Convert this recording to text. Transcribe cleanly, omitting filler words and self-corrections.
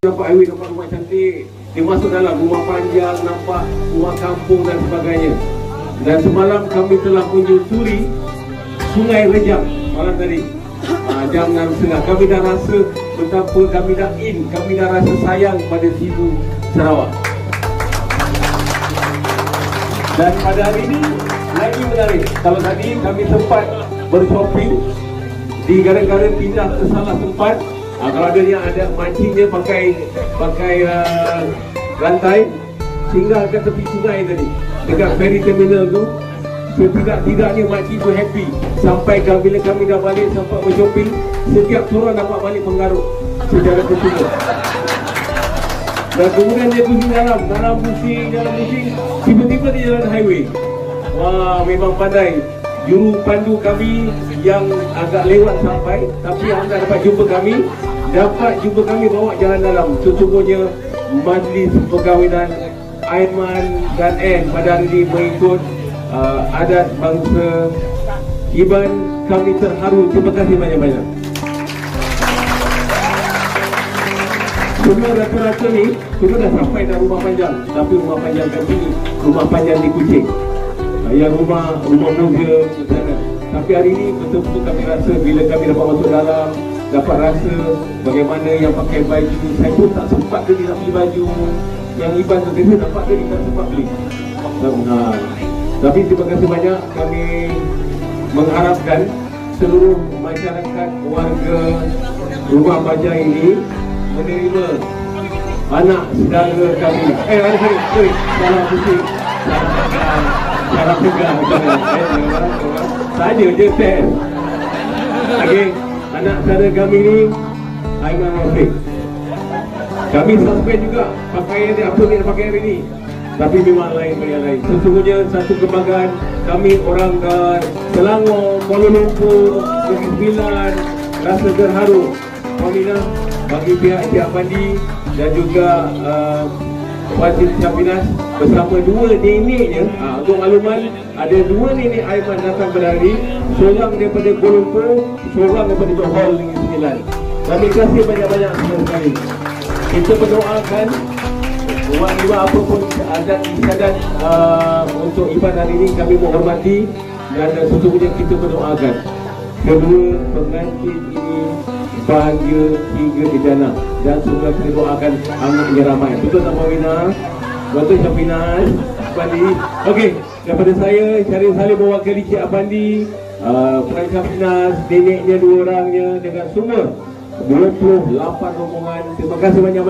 Nampak highway, nampak rumah cantik. Dia masuk dalam rumah panjang, nampak rumah kampung dan sebagainya. Dan semalam kami telah menyusuri Sungai Rejang malam tadi. Jam 6.30 kami dah rasa betapa kami dah rasa sayang pada Sibu Sarawak. Dan pada hari ini lagi menarik. Kalau tadi kami sempat bershopping di gara-gara pindah ke salah tempat. Kalau ada yang ada mancingnya pakai rantai singgah ke tepi sungai tadi dekat ferry terminal tu. Setidak-tidaknya makcik tu happy. Sampai bila kami dah balik sempat bershopping, setiap turun dapat balik menggaruk secara percuma. Dan kemudian dia pusing dalam pusing, tiba-tiba dia jalan highway. Wah, memang pandai. Juru pandu kami yang agak lewat sampai, tapi anda dapat jumpa kami bawa jalan dalam. Sesungguhnya Majlis Perkahwinan Aiman dan Ann pada hari ini mengikut adat bangsa Iban. Kami terharu. Terima kasih banyak-banyak. Semua rata-rata ni semua dah sampai dah rumah panjang. Tapi rumah panjang kat sini, rumah panjang di Kuching, yang rumah museum sana. Tapi hari ini betul-betul kami rasa bila kami dapat masuk dalam, dapat rasa bagaimana yang pakai baju. Saya pun tak sempat beli nak beli baju yang Iban tu, saya nampak tadi tak sempat beli. Tapi terima kasih banyak. Kami mengharapkan seluruh masyarakat warga rumah panjang ini menerima anak saudara kami. Sorry, salah pusing, salah tegar saja je test. Okey, anak saudara kami ni Aiman Rafiq. Kami suspend juga pakaian dia, apa dia pakai hari ni. Tapi memang lain bagi yang lain. Sesungguhnya satu kebanggaan kami orang Selangor, Kuala Lumpur, Negeri Sembilan, rasa terharu Aminah bagi pihak Encik Afandi dan juga Wajib Syafinas bersama dua neneknya. Untuk makluman, ada dua nenek Aiman datang pada hari ini, seorang daripada Kuala Lumpur, seorang daripada Johor Negeri Sembilan. Terima kasih banyak-banyak semua sekali. Kita berdoakan buat apapun adat istiadat untuk Iban hari ini kami menghormati, dan sesungguhnya kita berdoakan kedua pengantin ini bahagia hingga ke jannah, dan semoga kita doakan anaknya ramai. Betul tak Mawina? Betul Syafinas Afandi? Okey, daripada saya Syarif Salim mewakili Cik Afandi, Puan Syafinas, neneknya dua orangnya dengan semua 28 rombongan. Terima kasih banyak.